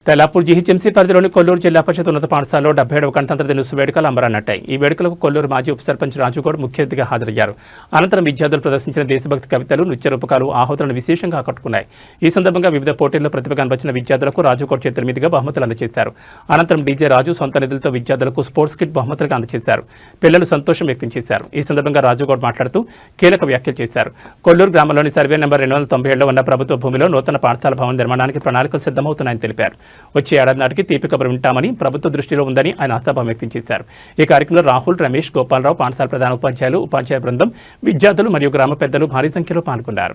Tellapur GHMC పరిధిలోని కొల్లూరు జిల్లా పరిషత్ ఉన్నత పాఠశాలలో 77వ గణతంత్ర దినోత్సవ వేడుకలు అంబరాన్నట్టాయి. ఈ వేడుకలకు కొల్లూరు మాజీ ఉప సర్పంచ్ రాజుగౌడ్ ముఖ్య అతిథిగా హాజరయ్యారు. అనంతరం విద్యార్థులు ప్రదర్శించిన దేశభక్తి కవితలు, నృత్య రూపకాలు ఆహుతులను విశేషంగా ఆకట్టుకున్నాయి. ఈ సందర్భంగా వివిధ పోటీల్లో ప్రతిభ కనబరిచిన విద్యార్థులకు రాజుగౌడ్ చేతుల మీదుగా బహుమతులు అందజేశారు. అనంతరం డీజే రాజు సొంత నిధులతో విద్యార్థులకు స్పోర్ట్స్ కిట్ బహుమతులుగా అందజేశారు. పిల్లలు సంతోషం వ్యక్తం చేశారు. ఈ సందర్భంగా రాజుగౌడ్ మాట్లాడుతూ కీలక వ్యాఖ్యలు చేశారు. కొల్లూరు గ్రామంలోని సర్వే నెంబర్ 297లో ఉన్న ప్రభుత్వ భూమిలో నూతన పాఠశాల భవన నిర్మాణానికి ప్రణాళికలు సిద్ధమవుతున్నాయని తెలిపారు. వచ్చే ఏడాది నాటికి తీపి కబురు వింటామని ప్రభుత్వ దృష్టిలో ఉందని ఆయన ఆశాభావం వ్యక్తం చేశారు. ఈ కార్యక్రమంలో రాహుల్, రమేష్, గోపాలరావు, పాఠశాల ప్రధాన ఉపాధ్యాయులు, ఉపాధ్యాయ బృందం, విద్యార్థులు మరియు గ్రామ పెద్దలు భారీ సంఖ్యలో పాల్గొన్నారు.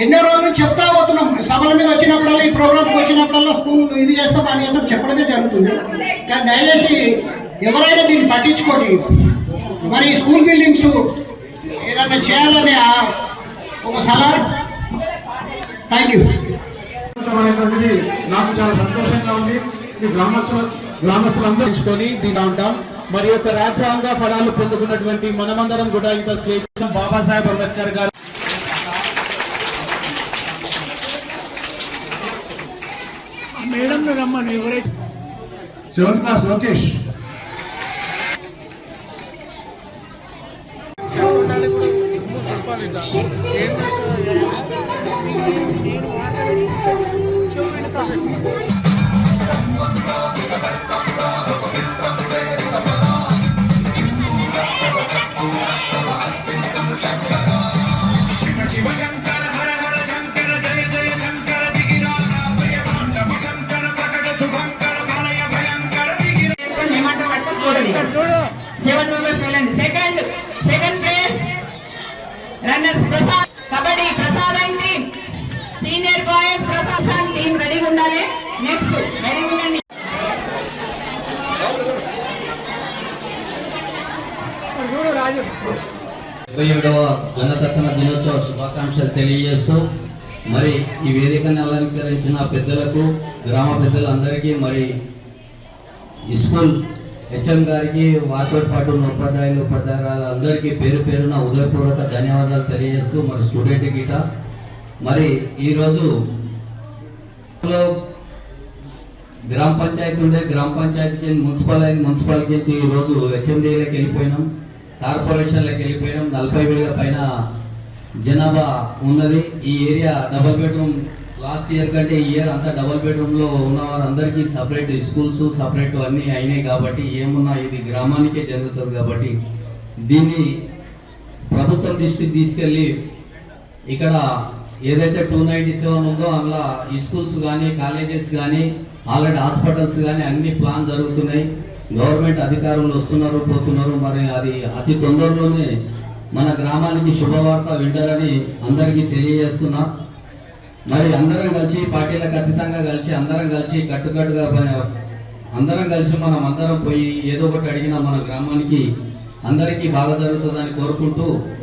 ఎన్నో రోజులు చెప్తా పోతున్నాం, సభల మీద వచ్చినప్పుడల్లా ఈ ప్రోగ్రామ్కి వచ్చినప్పుడల్లా స్కూల్ ఇది చేస్తాం పని చేస్తాం చెప్పడమే జరుగుతుంది. కానీ దయచేసి ఎవరైనా దీన్ని పట్టించుకోండి. మరి స్కూల్ బిల్డింగ్స్ ఏదన్నా చేయాలని ఒక సలహా. Thank you. నాకు చాలా సంతోషంగా ఉంది. ఈ గ్రామస్తులందరూ తీసుకొని దీని ఉంటాం. మరి యొక్క రాజ్యాంగ ఫలాలు పొందుకున్నటువంటి మనమందరం కూడా ఇంత స్వేచ్ఛ బాబాసాహెబ్ అంబేద్కర్ గారు మేడం రమ్మని ఎవరైతే 7th class Lokesh second place runners Prasad, kabaddi Prasad అంటే సీనియర్ బాయ్స్ ప్రసాద్ టీం రెడీగా ఉండాలి. నెక్స్ట్ రెడీగా ఉండండి. 77వ గణతంత్ర దినోత్సవ శుభాకాంక్షలు తెలియజేస్తూ మరి ఈ వేదికను అలంకరించిన పెద్దలకు, గ్రామ పెద్దలందరికీ, మరి స్కూల్ హెచ్ఎం గారికి, వారితో పాటు ఉపాధ్యాయులు, ఉపాధ్యాయులు అందరికీ పేరు పేరున ఉదయపూర్వక ధన్యవాదాలు తెలియజేస్తూ మరి స్టూడెంట్ గీట మరి ఈరోజు గ్రామ పంచాయతీ ఉండే గ్రామ పంచాయతీకి మున్సిపాలిటీకి ఈరోజు హెచ్ఎండిఏలకు వెళ్ళిపోయినాం, కార్పొరేషన్లకు వెళ్ళిపోయినాం. 40,000 పైన జనాభా ఉన్నది. ఈ area double bedroom last year కంటే ఈ ఇయర్ అంతా డబుల్ బెడ్రూమ్లో ఉన్న వారందరికీ సపరేట్ స్కూల్స్ సపరేట్ అన్నీ అయినాయి. కాబట్టి ఏమున్నా ఇది గ్రామానికే జరుగుతుంది. కాబట్టి దీన్ని ప్రభుత్వం దృష్టికి తీసుకెళ్ళి ఇక్కడ ఏదైతే 297 ఉందో అందులో ఈ స్కూల్స్ కానీ, కాలేజెస్ కానీ, ఆల్రెడీ హాస్పిటల్స్ కానీ అన్ని ప్లాన్ జరుగుతున్నాయి. గవర్నమెంట్ అధికారులు వస్తున్నారు, పోతున్నారు. మరి అది అతి తొందరలోనే మన గ్రామానికి శుభవార్త వింటారని అందరికీ తెలియజేస్తున్నా. మరి అందరం కలిసి పార్టీలకు అతీతంగా కలిసి అందరం కలిసి కట్టుకట్టుగా అందరం కలిసి మనం అందరం పోయి ఏదో ఒకటి అడిగినా మన గ్రామానికి అందరికీ బాగా జరుగుతుందని కోరుకుంటూ